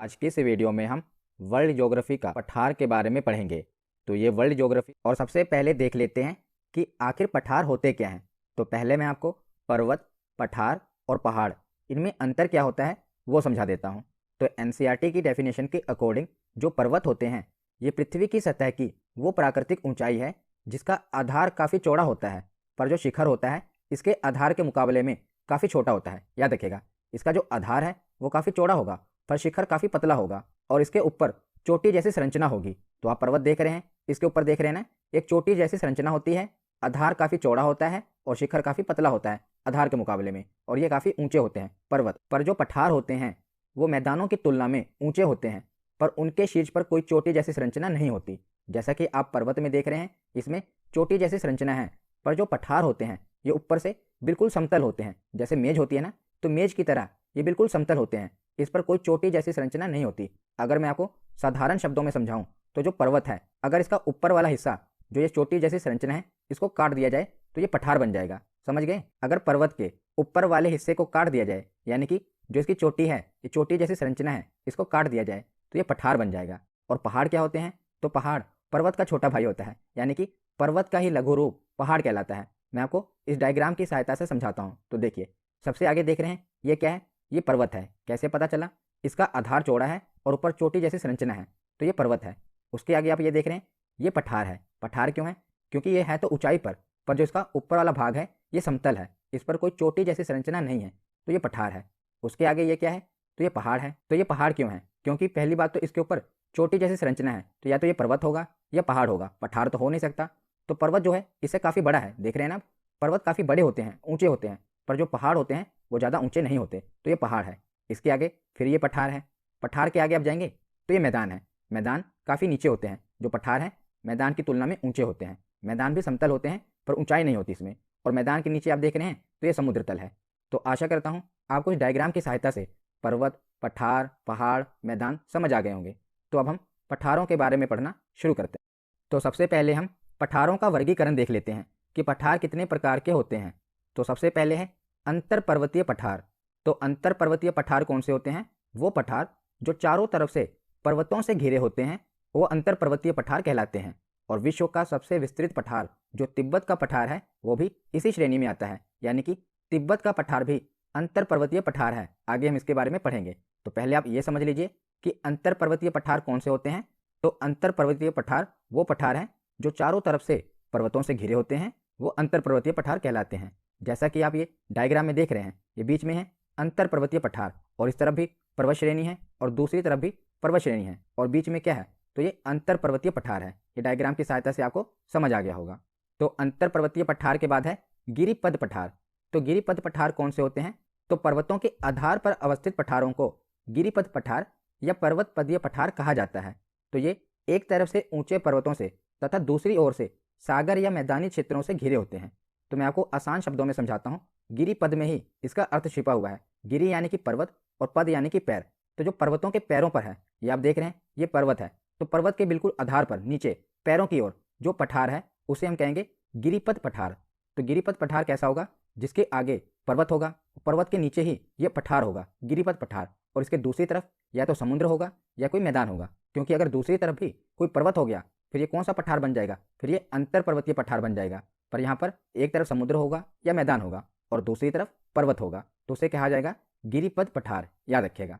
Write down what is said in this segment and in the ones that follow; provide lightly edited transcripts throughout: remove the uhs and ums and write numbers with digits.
आज की इस वीडियो में हम वर्ल्ड ज्योग्राफी का पठार के बारे में पढ़ेंगे। तो ये वर्ल्ड ज्योग्राफी, और सबसे पहले देख लेते हैं कि आखिर पठार होते क्या हैं। तो पहले मैं आपको पर्वत, पठार और पहाड़, इनमें अंतर क्या होता है वो समझा देता हूँ। तो एनसीईआरटी की डेफिनेशन के अकॉर्डिंग जो पर्वत होते हैं ये पृथ्वी की सतह की वो प्राकृतिक ऊंचाई है जिसका आधार काफ़ी चौड़ा होता है, पर जो शिखर होता है इसके आधार के मुकाबले में काफ़ी छोटा होता है। याद रखिएगा, इसका जो आधार है वो काफ़ी चौड़ा होगा पर शिखर काफ़ी पतला होगा और इसके ऊपर चोटी जैसी संरचना होगी। तो आप पर्वत देख रहे हैं, इसके ऊपर देख रहे हैं ना, एक चोटी जैसी संरचना होती है, आधार काफ़ी चौड़ा होता है और शिखर काफ़ी पतला होता है आधार के मुकाबले में, और ये काफ़ी ऊंचे होते हैं पर्वत। पर जो पठार होते हैं वो मैदानों की तुलना में ऊंचे होते हैं, पर उनके शीर्ष पर कोई चोटी जैसी संरचना नहीं होती। जैसा कि आप पर्वत में देख रहे हैं, इसमें चोटी जैसी संरचना है, पर जो पठार होते हैं ये ऊपर से बिल्कुल समतल होते हैं। जैसे मेज होती है ना, तो मेज की तरह ये बिल्कुल समतल होते हैं, इस पर कोई चोटी जैसी संरचना नहीं होती। अगर मैं आपको साधारण शब्दों में समझाऊं तो जो पर्वत है, अगर इसका ऊपर वाला हिस्सा जो ये चोटी जैसी संरचना है इसको काट दिया जाए तो ये पठार बन जाएगा। समझ गए? अगर पर्वत के ऊपर वाले हिस्से को काट दिया जाए, यानी कि जो इसकी चोटी है, ये चोटी जैसी संरचना है, इसको काट दिया जाए तो ये पठार बन जाएगा। और पहाड़ क्या होते हैं? तो पहाड़ पर्वत का छोटा भाई होता है, यानी कि पर्वत का ही लघु रूप पहाड़ कहलाता है। मैं आपको इस डायग्राम की सहायता से समझाता हूँ। तो देखिए, सबसे आगे देख रहे हैं ये क्या है? ये पर्वत है। कैसे पता चला? इसका आधार चौड़ा है और ऊपर चोटी जैसी संरचना है, तो ये पर्वत है। उसके आगे आप ये देख रहे हैं, ये पठार है। पठार क्यों है? क्योंकि ये है तो ऊंचाई पर जो इसका ऊपर वाला भाग है ये समतल है, इस पर कोई चोटी जैसी संरचना नहीं है, तो ये पठार है। उसके आगे ये क्या है? तो ये पहाड़ है। तो ये पहाड़ क्यों है? क्योंकि पहली बात तो इसके ऊपर चोटी जैसी संरचना है, तो या तो ये पर्वत होगा या पहाड़ होगा, पठार तो हो नहीं सकता। तो पर्वत जो है इससे काफ़ी बड़ा है। देख रहे हैं ना आप, पर्वत काफ़ी बड़े होते हैं, ऊंचे होते हैं, पर जो पहाड़ होते हैं वो ज़्यादा ऊंचे नहीं होते, तो ये पहाड़ है। इसके आगे फिर ये पठार है। पठार के आगे आप जाएंगे तो ये मैदान है। मैदान काफ़ी नीचे होते हैं। जो पठार है मैदान की तुलना में ऊंचे होते हैं। मैदान भी समतल होते हैं पर ऊंचाई नहीं होती इसमें। और मैदान के नीचे आप देख रहे हैं तो ये समुद्र तल है। तो आशा करता हूँ आपको इस डायग्राम की सहायता से पर्वत, पठार, पहाड़, मैदान समझ आ गए होंगे। तो अब हम पठारों के बारे में पढ़ना शुरू करते हैं। तो सबसे पहले हम पठारों का वर्गीकरण देख लेते हैं कि पठार कितने प्रकार के होते हैं। तो सबसे पहले है अंतर पर्वतीय पठार। तो अंतर पर्वतीय पठार कौन से होते हैं? वो पठार जो चारों तरफ से पर्वतों से घिरे होते हैं वो अंतर पर्वतीय पठार कहलाते हैं। और विश्व का सबसे विस्तृत पठार जो तिब्बत का पठार है वो भी इसी श्रेणी में आता है, यानी कि तिब्बत का पठार भी अंतर पर्वतीय पठार है। आगे हम इसके बारे में पढ़ेंगे। तो पहले आप ये समझ लीजिए कि अंतर पर्वतीय पठार कौन से होते हैं। तो अंतर पर्वतीय पठार वो पठार हैं जो चारों तरफ से पर्वतों से घिरे होते हैं, वो अंतर पर्वतीय पठार कहलाते हैं। जैसा कि आप ये डायग्राम में देख रहे हैं, ये बीच में है अंतर पर्वतीय पठार, और इस तरफ भी पर्वत श्रेणी है और दूसरी तरफ भी पर्वत श्रेणी है, और बीच में क्या है? तो ये अंतर पर्वतीय पठार है। ये डायग्राम की सहायता से आपको समझ आ गया होगा। तो अंतर पर्वतीय पठार के बाद है गिरिपद पठार। तो गिरिपद पठार कौन से होते हैं? तो पर्वतों के आधार पर अवस्थित पठारों को गिरिपद पठार या पर्वत पदीय पठार कहा जाता है। तो ये एक तरफ से ऊंचे पर्वतों से तथा दूसरी ओर से सागर या मैदानी क्षेत्रों से घिरे होते हैं। तो मैं आपको आसान शब्दों में समझाता हूँ। गिरि पद में ही इसका अर्थ छिपा हुआ है। गिरि यानी कि पर्वत और पद यानी कि पैर। तो जो पर्वतों के पैरों पर है, ये आप देख रहे हैं, ये पर्वत है। तो पर्वत के बिल्कुल आधार पर नीचे पैरों की ओर जो पठार है उसे हम कहेंगे गिरिपद पठार। तो गिरिपद पठार कैसा होगा? जिसके आगे पर्वत होगा, पर्वत के नीचे ही ये पठार होगा, गिरिपद पठार, और इसके दूसरी तरफ या तो समुद्र होगा या कोई मैदान होगा। क्योंकि अगर दूसरी तरफ भी कोई पर्वत हो गया फिर ये कौन सा पठार बन जाएगा? फिर ये अंतर पर्वतीय पठार बन जाएगा। पर यहाँ पर एक तरफ समुद्र होगा या मैदान होगा और दूसरी तरफ पर्वत होगा, तो उसे कहा जाएगा गिरिपद पठार। याद रखिएगा।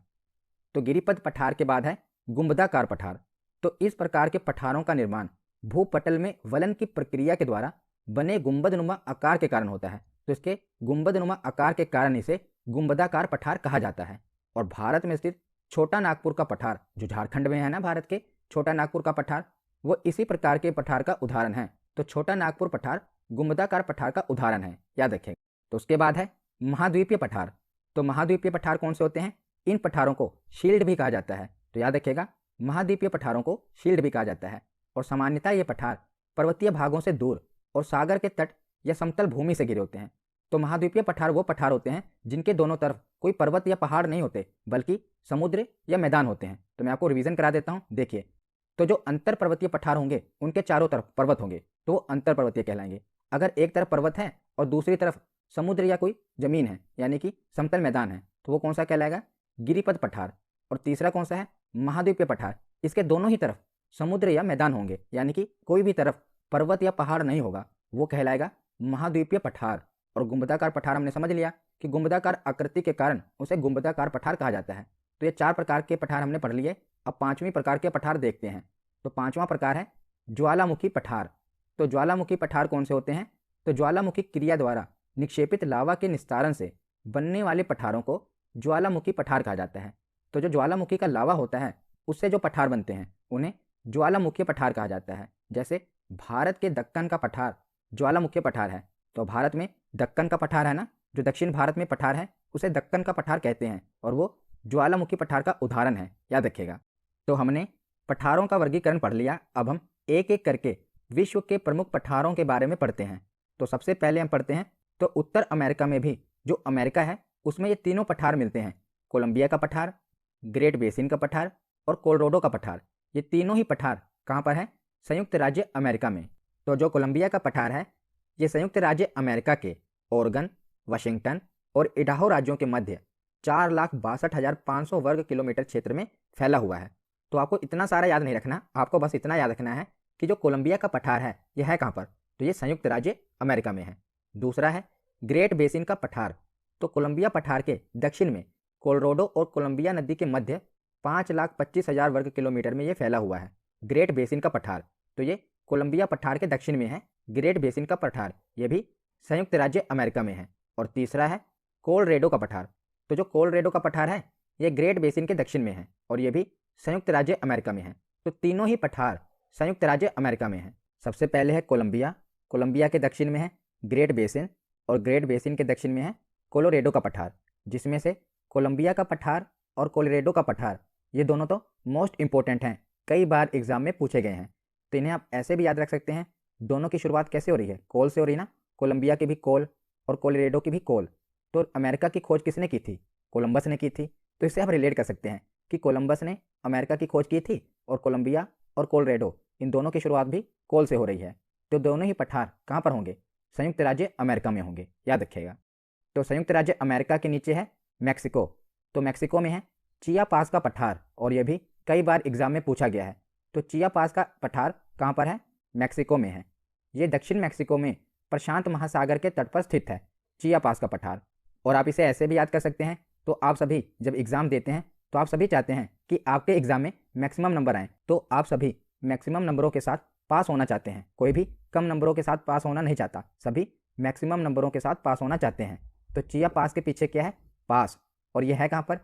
तो गिरिपद पठार के बाद है गुंबदाकार पठार। तो इस प्रकार के पठारों का निर्माण भूपटल में वलन की प्रक्रिया के द्वारा बने गुंबदनुमा आकार के कारण होता है। तो इसके गुंबदनुमा आकार के कारण इसे गुंबदाकार पठार कहा जाता है। और भारत में स्थित छोटा नागपुर का पठार, जो झारखंड में है ना, भारत के छोटा नागपुर का पठार, वो इसी प्रकार के पठार का उदाहरण है। तो छोटा नागपुर पठार गुंबदाकार पठार का उदाहरण है। याद रखें। तो उसके बाद है महाद्वीपीय पठार। तो महाद्वीपीय पठार कौन से होते हैं? इन पठारों को शील्ड भी कहा जाता है। तो याद रखिएगा, महाद्वीपीय पठारों को शील्ड भी कहा जाता है। और सामान्यतः ये पठार पर्वतीय भागों से दूर और सागर के तट या समतल भूमि से घिरे होते हैं। तो महाद्वीपीय पठार वो पठार होते हैं जिनके दोनों तरफ कोई पर्वत या पहाड़ नहीं होते, बल्कि समुद्र या मैदान होते हैं। तो मैं आपको रिवीजन करा देता हूँ। देखिए, तो जो अंतर पर्वतीय पठार होंगे उनके चारों तरफ पर्वत होंगे, तो वो अंतर पर्वतीय कहलाएंगे। अगर एक तरफ पर्वत है और दूसरी तरफ समुद्र या कोई जमीन है, यानी कि समतल मैदान है, तो वो कौन सा कहलाएगा? गिरिपद पठार। और तीसरा कौन सा है, महाद्वीपीय पठार। इसके दोनों ही तरफ समुद्र या मैदान होंगे, यानी कि कोई भी तरफ पर्वत या पहाड़ नहीं होगा, वो कहलाएगा महाद्वीपीय पठार। और गुंबदाकार पठार हमने समझ लिया कि गुंबदाकार आकृति के कारण उसे गुंबदाकार पठार कहा जाता है। तो ये 4 प्रकार के पठार हमने पढ़ लिए। अब 5वीं प्रकार के पठार देखते हैं। तो 5वां प्रकार है ज्वालामुखी पठार। तो ज्वालामुखी पठार कौन से होते हैं, तो ज्वालामुखी क्रिया द्वारा निक्षेपित लावा के निस्तारण से बनने वाले पठारों को ज्वालामुखी पठार कहा जाता है। तो जो ज्वालामुखी का लावा होता है उससे जो पठार बनते हैं उन्हें ज्वालामुखी पठार कहा जाता है। जैसे भारत के दक्कन का पठार ज्वालामुखी पठार है। तो भारत में दक्कन का पठार है ना, जो दक्षिण भारत में पठार है उसे दक्कन का पठार कहते हैं, और वो ज्वालामुखी पठार का उदाहरण है, याद रखिएगा। तो हमने पठारों का वर्गीकरण पढ़ लिया। अब हम एक एक करके विश्व के प्रमुख पठारों के बारे में पढ़ते हैं। तो सबसे पहले हम पढ़ते हैं, तो उत्तर अमेरिका में भी जो अमेरिका है उसमें ये तीनों पठार मिलते हैं, कोलंबिया का पठार, ग्रेट बेसिन का पठार और कोलोराडो का पठार। ये तीनों ही पठार कहाँ पर है, संयुक्त राज्य अमेरिका में। तो जो कोलंबिया का पठार है ये संयुक्त राज्य अमेरिका के ओरेगन, वाशिंगटन और इडाहो राज्यों के मध्य 4,62,500 वर्ग किलोमीटर क्षेत्र में फैला हुआ है। तो आपको इतना सारा याद नहीं रखना, आपको बस इतना याद रखना है कि जो कोलंबिया का पठार है यह है कहाँ पर, तो ये संयुक्त राज्य अमेरिका में है। दूसरा है ग्रेट बेसिन का पठार। तो कोलंबिया पठार के दक्षिण में कोलोराडो और कोलंबिया नदी के मध्य 5,25,000 वर्ग किलोमीटर में ये फैला हुआ है ग्रेट बेसिन का पठार। तो ये कोलंबिया पठार के दक्षिण में है ग्रेट बेसिन का पठार, ये भी संयुक्त राज्य अमेरिका में है। और तीसरा है कोलोराडो का पठार। तो जो कोलोराडो का पठार है ये ग्रेट बेसिन के दक्षिण में है और ये भी संयुक्त राज्य अमेरिका में है। तो तीनों ही पठार संयुक्त राज्य अमेरिका में है। सबसे पहले है कोलंबिया, कोलंबिया के दक्षिण में है ग्रेट बेसिन और ग्रेट बेसिन के दक्षिण में है कोलोराडो का पठार, जिसमें से कोलंबिया का पठार और कोलोराडो का पठार ये दोनों तो मोस्ट इंपॉर्टेंट हैं, कई बार एग्जाम में पूछे गए हैं। तो इन्हें आप ऐसे भी याद रख सकते हैं, दोनों की शुरुआत कैसे हो रही है, कोल से हो रही है ना, कोलंबिया की भी कोल और कोलोराडो की भी कोल। तो अमेरिका की खोज किसने की थी, कोलंबस ने की थी। तो इससे आप रिलेट कर सकते हैं कि कोलंबस ने अमेरिका की खोज की थी और कोलंबिया और कोलोराडो इन दोनों की शुरुआत भी कोल से हो रही है। तो दोनों ही पठार कहाँ पर होंगे, संयुक्त राज्य अमेरिका में होंगे, याद रखिएगा। तो संयुक्त राज्य अमेरिका के नीचे है मैक्सिको। तो मैक्सिको में है चिया पास का पठार और यह भी कई बार एग्जाम में पूछा गया है। तो चिया पास का पठार कहाँ पर है, मैक्सिको में है। ये दक्षिण मैक्सिको में प्रशांत महासागर के तट पर स्थित है चिया पास का पठार। और आप इसे ऐसे भी याद कर सकते हैं, तो आप सभी जब एग्ज़ाम देते हैं तो आप सभी चाहते हैं कि आपके एग्ज़ाम में मैक्सिमम नंबर आएँ, तो आप सभी मैक्सिमम नंबरों के साथ पास होना चाहते हैं, कोई भी कम नंबरों के साथ पास होना नहीं चाहता, सभी मैक्सिमम नंबरों के साथ पास होना चाहते हैं। तो चिया पास के पीछे क्या है, पास, और यह है कहाँ पर,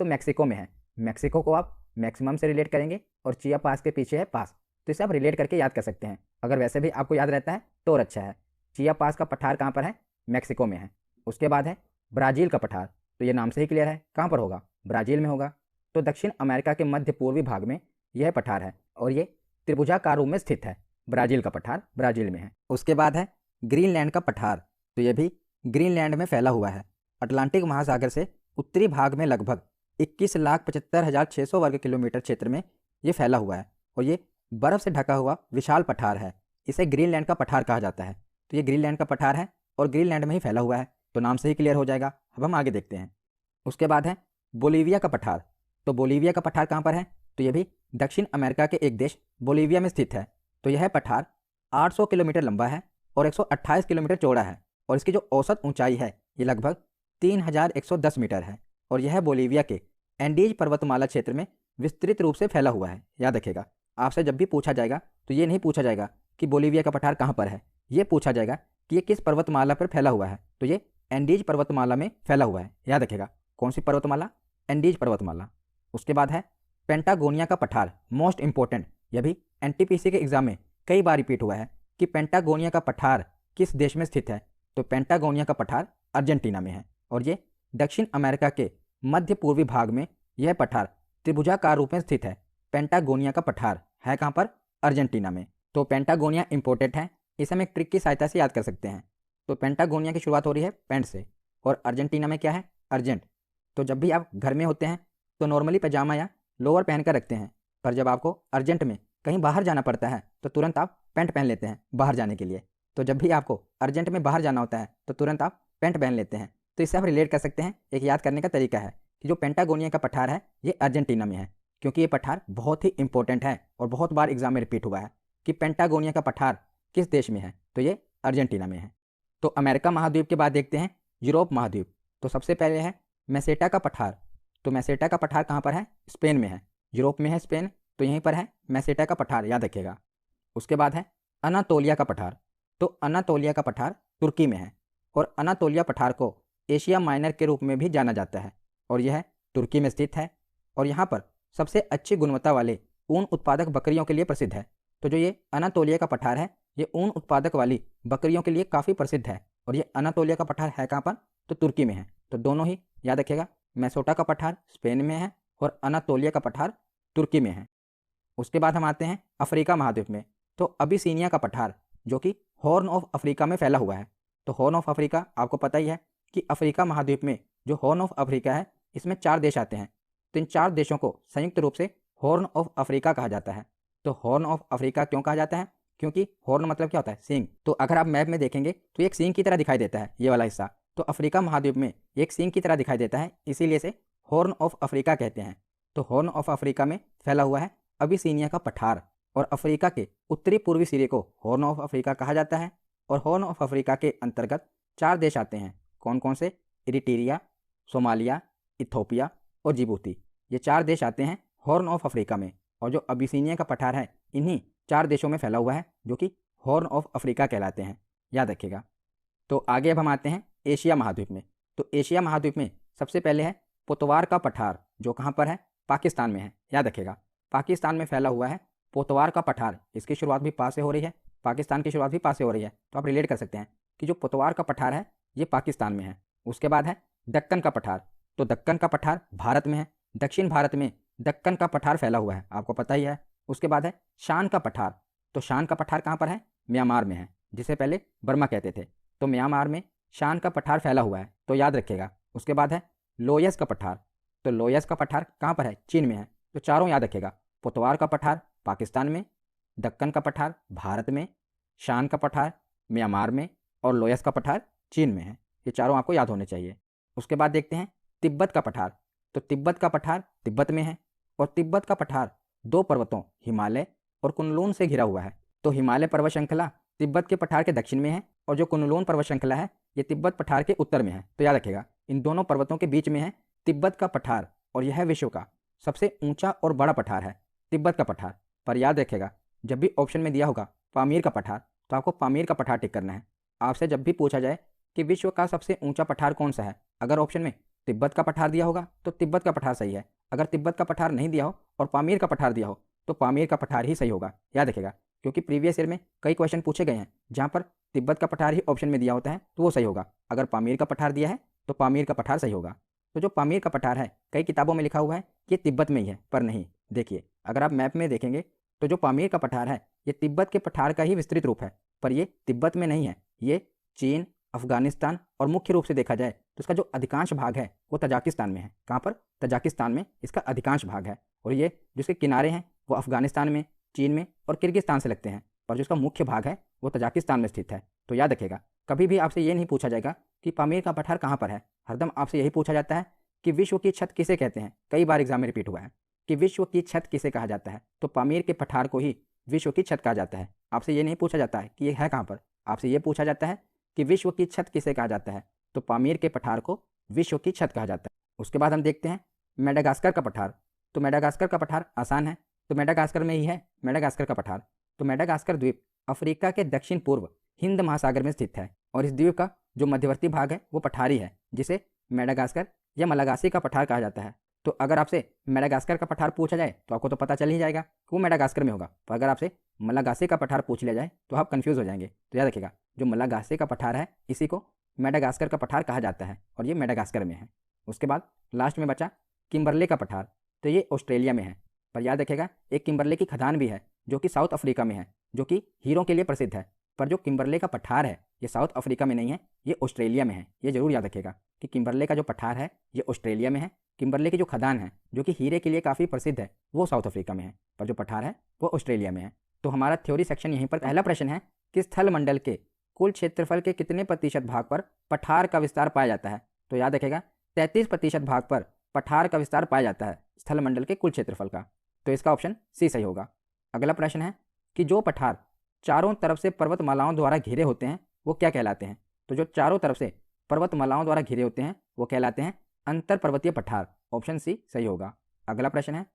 तो मैक्सिको में है। मैक्सिको को आप मैक्सिमम से रिलेट करेंगे और चिया पास के पीछे है पास, तो इसे आप रिलेट करके याद कर सकते हैं। अगर वैसे भी आपको याद रहता है तो और अच्छा है। चिया पास का पठार कहाँ पर है, मैक्सिको में है। उसके बाद है ब्राज़ील का पठार। तो ये नाम से ही क्लियर है कहाँ पर होगा, ब्राज़ील में होगा। तो दक्षिण अमेरिका के मध्य पूर्वी भाग में यह पठार है और ये त्रिभुजाकार रूप में स्थित है। ब्राज़ील का पठार ब्राज़ील में है। उसके बाद है ग्रीनलैंड का पठार। तो ये भी ग्रीनलैंड में फैला हुआ है। अटलांटिक महासागर से उत्तरी भाग में लगभग 21,75,600 वर्ग किलोमीटर क्षेत्र में ये फैला हुआ है और ये बर्फ़ से ढका हुआ विशाल पठार है। इसे ग्रीनलैंड का पठार कहा जाता है। तो ये ग्रीनलैंड का पठार है और ग्रीनलैंड में ही फैला हुआ है, तो नाम से ही क्लियर हो जाएगा। अब हम आगे देखते हैं। उसके बाद है बोलीविया का पठार। तो बोलीविया का पठार कहाँ पर है, तो ये भी दक्षिण अमेरिका के एक देश बोलीविया में स्थित है। तो यह पठार 800 किलोमीटर लंबा है और 128 किलोमीटर चौड़ा है और इसकी जो औसत ऊंचाई है ये लगभग 3,110 मीटर है और यह बोलीविया के एंडीज पर्वतमाला क्षेत्र में विस्तृत रूप से फैला हुआ है। याद रखेगा, आपसे जब भी पूछा जाएगा तो ये नहीं पूछा जाएगा कि बोलीविया का पठार कहाँ पर है, ये पूछा जाएगा कि ये किस पर्वतमाला पर फैला हुआ है। तो ये एंडीज पर्वतमाला में फैला हुआ है, याद रखेगा। कौन सी पर्वतमाला, एंडीज पर्वतमाला। उसके बाद है पेंटागोनिया का पठार, मोस्ट इंपॉर्टेंट। यह भी एनटीपीसी के एग्जाम में कई बार रिपीट हुआ है कि पेंटागोनिया का पठार किस देश में स्थित है। तो पेंटागोनिया का पठार अर्जेंटीना में है और ये दक्षिण अमेरिका के मध्य पूर्वी भाग में यह पठार त्रिभुजाकार रूप में स्थित है। पेंटागोनिया का पठार है कहाँ पर, अर्जेंटीना में। तो पेंटागोनिया इंपॉर्टेंट है, इसे हम एक ट्रिक की सहायता से याद कर सकते हैं। तो पेंटागोनिया की शुरुआत हो रही है पेंट से और अर्जेंटीना में क्या है, अर्जेंट। तो जब भी आप घर में होते हैं तो नॉर्मली पजामा या लोअर पहन कर रखते हैं, पर जब आपको अर्जेंट में कहीं बाहर जाना पड़ता है तो तुरंत आप पैंट पहन लेते हैं बाहर जाने के लिए। तो जब भी आपको अर्जेंट में बाहर जाना होता है तो तुरंत आप पैंट पहन लेते हैं। तो इससे आप रिलेट कर सकते हैं, एक याद करने का तरीका है कि जो पेंटागोनिया का पठार है ये अर्जेंटीना में है, क्योंकि ये पठार बहुत ही इंपॉर्टेंट है और बहुत बार एग्जाम में रिपीट हुआ है कि पेंटागोनिया का पठार किस देश में है, तो ये अर्जेंटीना में है। तो अमेरिका महाद्वीप के बाद देखते हैं यूरोप महाद्वीप। तो सबसे पहले है मेसेटा का पठार। तो मेसेटा का पठार कहाँ पर है? स्पेन में है। यूरोप में है स्पेन, तो यहीं पर है मेसेटा का पठार, याद रखिएगा। उसके बाद है अनातोलिया का पठार। तो अनातोलिया का पठार तुर्की में है और अनातोलिया पठार को एशिया माइनर के रूप में भी जाना जाता है और यह तुर्की में स्थित है और यहाँ पर सबसे अच्छी गुणवत्ता वाले ऊन उत्पादक बकरियों के लिए प्रसिद्ध है। तो जो ये अनातोलिया का पठार है ये ऊन उत्पादक वाली बकरियों के लिए काफ़ी प्रसिद्ध है और ये अनातोलिया का पठार है कहाँ पर? तो तुर्की में है। तो दोनों ही याद रखिएगा, मेसोटा का पठार स्पेन में है और अनातोलिया का पठार तुर्की में है। उसके बाद हम आते हैं अफ्रीका महाद्वीप में। तो अबिसीनिया का पठार जो कि हॉर्न ऑफ अफ्रीका में फैला हुआ है। तो हॉर्न ऑफ अफ्रीका आपको पता ही है कि अफ्रीका महाद्वीप में जो हॉर्न ऑफ अफ्रीका है इसमें 4 देश आते हैं। तो इन 4 देशों को संयुक्त रूप से हॉर्न ऑफ अफ्रीका कहा जाता है। तो हॉर्न ऑफ अफ्रीका क्यों कहा जाता है? क्योंकि हॉर्न मतलब क्या होता है? सींग। तो अगर आप मैप में देखेंगे तो एक सींग की तरह दिखाई देता है ये वाला हिस्सा। तो अफ्रीका महाद्वीप में एक सींग की तरह दिखाई देता है, इसीलिए से हॉर्न ऑफ अफ्रीका कहते हैं। तो हॉर्न ऑफ अफ्रीका में फैला हुआ है अबिसीनिया का पठार और अफ्रीका के उत्तरी पूर्वी सिरे को हॉर्न ऑफ अफ्रीका कहा जाता है। और हॉर्न ऑफ अफ्रीका के अंतर्गत 4 देश आते हैं। कौन कौन से? इरिट्रिया, सोमालिया, इथोपिया और जिबूती। ये 4 देश आते हैं हॉर्न ऑफ अफ्रीका में और जो अबिसीनिया का पठार है इन्हीं 4 देशों में फैला हुआ है जो कि हॉर्न ऑफ अफ्रीका कहलाते हैं, याद रखिएगा। तो आगे अब हम आते हैं एशिया महाद्वीप में। तो एशिया महाद्वीप में सबसे पहले है पोतवार का पठार जो कहाँ पर है? पाकिस्तान में है, याद रखिएगा। पाकिस्तान में फैला हुआ है पोतवार का पठार। इसकी शुरुआत भी पा से हो रही है, पाकिस्तान की शुरुआत भी पा से हो रही है, तो आप रिलेट कर सकते हैं कि जो पोतवार का पठार है ये पाकिस्तान में है। उसके बाद है दक्कन का पठार। तो दक्कन का पठार भारत में है, दक्षिण भारत में दक्कन का पठार फैला हुआ है, आपको पता ही है। उसके बाद है शान का पठार। तो शान का पठार कहाँ पर है? म्यांमार में है, जिसे पहले बर्मा कहते थे। तो म्यांमार में शान का पठार फैला हुआ है, तो याद रखिएगा। उसके बाद है लोयस का पठार। तो लोयस का पठार कहाँ पर है? चीन में है। तो चारों याद रखिएगा, पोतवार का पठार पाकिस्तान में, दक्कन का पठार भारत में, शान का पठार म्यांमार में और लोयस का पठार चीन में है। ये चारों आपको याद होने चाहिए। उसके बाद देखते हैं तिब्बत का पठार। तो तिब्बत का पठार तिब्बत में है और तिब्बत का पठार 2 पर्वतों हिमालय और कुनलून से घिरा हुआ है। तो हिमालय पर्वत श्रृंखला तिब्बत के पठार के दक्षिण में है और जो कुनलून पर्वत श्रृंखला है ये तिब्बत पठार के उत्तर में है। तो याद रखिएगा, इन दोनों पर्वतों के बीच में है तिब्बत का पठार और यह विश्व का सबसे ऊंचा और बड़ा पठार है, तिब्बत का पठार। पर याद रखिएगा, जब भी ऑप्शन में दिया होगा पामीर का पठार तो आपको पामीर का पठार टिक करना है। आपसे जब भी पूछा जाए कि विश्व का सबसे ऊंचा पठार कौन सा है, अगर ऑप्शन में तिब्बत का पठार दिया होगा तो तिब्बत का पठार सही है। अगर तिब्बत का पठार नहीं दिया हो और पामीर का पठार दिया हो तो पामीर का पठार ही सही होगा, याद रखिएगा। क्योंकि प्रीवियस ईयर में कई क्वेश्चन पूछे गए हैं जहाँ पर तिब्बत का पठार ही ऑप्शन में दिया होता है तो वो सही होगा। अगर पामीर का पठार दिया है तो पामीर का पठार सही होगा। तो जो पामीर का पठार है कई किताबों में लिखा हुआ है कि तिब्बत में ही है, पर नहीं। देखिए, अगर आप मैप में देखेंगे तो जो पामीर का पठार है ये तिब्बत के पठार का ही विस्तृत रूप है, पर ये तिब्बत में नहीं है। ये चीन, अफगानिस्तान और मुख्य रूप से देखा जाए तो इसका जो अधिकांश भाग है वो तजाकिस्तान में है। कहाँ पर? तजाकिस्तान में इसका अधिकांश भाग है। और ये जिसके किनारे हैं वो अफगानिस्तान में, चीन में और किर्गिस्तान से लगते हैं, पर जो इसका मुख्य भाग है वो तजाकिस्तान में स्थित है। तो याद रखिएगा, कभी भी आपसे ये नहीं पूछा जाएगा कि पामीर का पठार कहाँ पर है। हरदम आपसे यही पूछा जाता है कि विश्व की छत किसे कहते हैं। कई बार एग्जाम में रिपीट हुआ है कि विश्व की छत किसे कहा जाता है, तो पामीर के पठार को ही विश्व की छत कहा जाता है। आपसे ये नहीं पूछा जाता है कि ये है कहाँ पर, आपसे ये पूछा जाता है कि विश्व की छत किसे कहा जाता है, तो पामीर के पठार को विश्व की छत कहा जाता है। उसके बाद हम देखते हैं मेडागास्कर का पठार। तो मेडागास्कर का पठार आसान है, तो मेडागास्कर में ही है मेडागास्कर का पठार। तो मेडागास्कर द्वीप अफ्रीका के दक्षिण पूर्व हिंद महासागर में स्थित है और इस द्वीप का जो मध्यवर्ती भाग है वो पठारी है, जिसे मेडागास्कर या मलागासी का पठार कहा जाता है। तो अगर आपसे मेडागास्कर का पठार पूछा जाए तो आपको तो पता चल ही जाएगा कि वो मेडागास्कर में होगा, पर अगर आपसे मलागासी का पठार पूछ लिया जाए तो आप कंफ्यूज हो जाएंगे। तो याद रखिएगा, जो मलागासी का पठार है इसी को मेडागास्कर का पठार कहा जाता है और ये मेडागास्कर में है। उसके बाद लास्ट में बचा किम्बरले का पठार। तो ये ऑस्ट्रेलिया में है, पर याद रखिएगा एक किम्बरले की खदान भी है जो कि साउथ अफ्रीका में है, जो कि हीरों के लिए प्रसिद्ध है। पर जो किम्बरले का पठार है ये साउथ अफ्रीका में नहीं है, ये ऑस्ट्रेलिया में है। ये जरूर याद रखिएगा कि किम्बरले का जो पठार है ये ऑस्ट्रेलिया में है। किम्बरले की जो खदान है जो कि हीरे के लिए काफ़ी प्रसिद्ध है वो साउथ अफ्रीका में है, पर जो पठार है वो ऑस्ट्रेलिया में है। तो हमारा थ्योरी सेक्शन यहीं पर पहला प्रश्न है कि स्थल मंडल के कुल क्षेत्रफल के कितने प्रतिशत भाग पर पठार का विस्तार पाया जाता है। तो याद रखेगा 33% भाग पर पठार का विस्तार पाया जाता है स्थलमंडल के कुल क्षेत्रफल का। तो इसका ऑप्शन सी सही होगा। अगला प्रश्न है कि जो पठार चारों तरफ से पर्वतमालाओं द्वारा घिरे होते हैं वो क्या कहलाते हैं? तो जो चारों तरफ से पर्वतमालाओं द्वारा घिरे होते हैं वो कहलाते हैं अंतर पर्वतीय पठार। ऑप्शन सी सही होगा। अगला प्रश्न है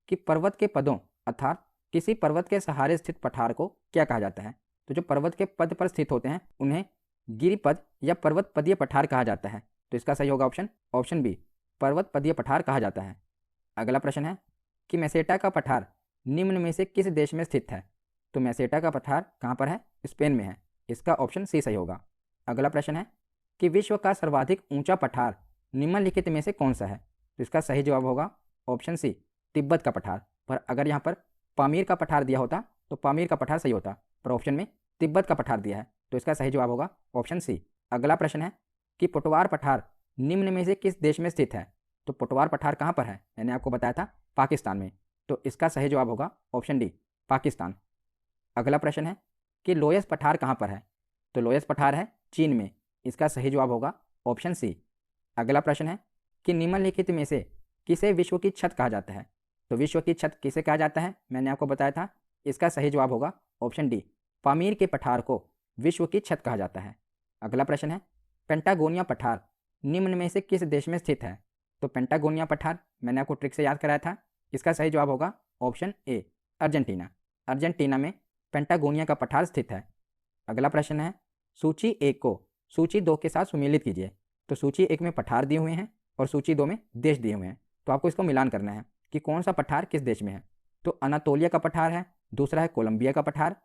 कि पर्वत के पदों अर्थात किसी पर्वत के सहारे स्थित पठार को क्या कहा जाता है? तो जो पर्वत के पद पर स्थित होते हैं उन्हें गिरिपद या पर्वत पदीय पठार कहा जाता है। तो इसका सही होगा ऑप्शन बी, पर्वत पदीय पठार कहा जाता है। अगला प्रश्न है कि मेसेटा का पठार निम्न में से किस देश में स्थित है? तो मेसेटा का पठार कहाँ पर है? स्पेन में है। इसका ऑप्शन सी सही होगा। अगला प्रश्न है कि विश्व का सर्वाधिक ऊंचा पठार निम्नलिखित में से कौन सा है? तो इसका सही जवाब होगा ऑप्शन सी, तिब्बत का पठार। पर अगर यहाँ पर पामीर का पठार दिया होता तो पामीर का पठार सही होता, पर ऑप्शन में तिब्बत का पठार दिया है, तो इसका सही जवाब होगा ऑप्शन सी। अगला प्रश्न है कि पुटवार पठार निम्न में से किस देश में स्थित है? तो पुटवार पठार कहाँ पर है? मैंने आपको बताया था पाकिस्तान में, तो इसका सही जवाब होगा ऑप्शन डी, पाकिस्तान। अगला प्रश्न है कि लोयस पठार कहाँ पर है? तो लोयस पठार है चीन में। इसका सही जवाब होगा ऑप्शन सी। अगला प्रश्न है कि निम्नलिखित में से किसे विश्व की छत कहा जाता है? तो विश्व की छत किसे कहा जाता है? मैंने आपको बताया था। इसका सही जवाब होगा ऑप्शन डी, पामीर के पठार को विश्व की छत कहा जाता है। अगला प्रश्न है पेंटागोनिया पठार निम्न में से किस देश में स्थित है? तो पेंटागोनिया पठार मैंने आपको ट्रिक से याद कराया था। इसका सही जवाब होगा ऑप्शन ए, अर्जेंटीना। अर्जेंटीना में पेंटागोनिया का पठार स्थित है। अगला प्रश्न है सूची एक को सूची दो के साथ सुमेलित कीजिए। तो सूची एक में पठार दिए हुए हैं और सूची दो में देश दिए हुए हैं, तो आपको इसको मिलान करना है कि कौन सा पठार किस देश में है। तो अनातोलिया का पठार है, दूसरा है कोलंबिया का पठार,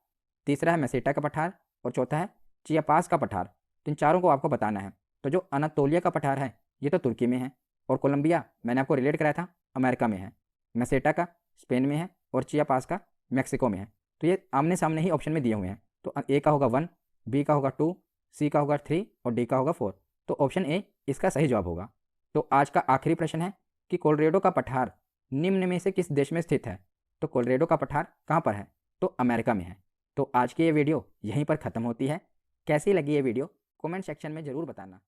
तीसरा है मेसेटा का पठार और चौथा है चियापास का पठार। तो इन चारों को आपको बताना है। तो जो अनातोलिया का पठार है ये तो तुर्की में है, और कोलंबिया मैंने आपको रिलेट कराया था अमेरिका में है, मेसेटा का स्पेन में है और चियापास का मैक्सिको में है। तो ये आमने सामने ही ऑप्शन में दिए हुए हैं। तो ए का होगा 1, बी का होगा 2, सी का होगा 3 और डी का होगा 4। तो ऑप्शन ए इसका सही जवाब होगा। तो आज का आखिरी प्रश्न है कि कोलोराडो का पठार निम्न में से किस देश में स्थित है? तो कोलोराडो का पठार कहाँ पर है? तो अमेरिका में है। तो आज की ये वीडियो यहीं पर ख़त्म होती है। कैसी लगी ये वीडियो कमेंट सेक्शन में ज़रूर बताना।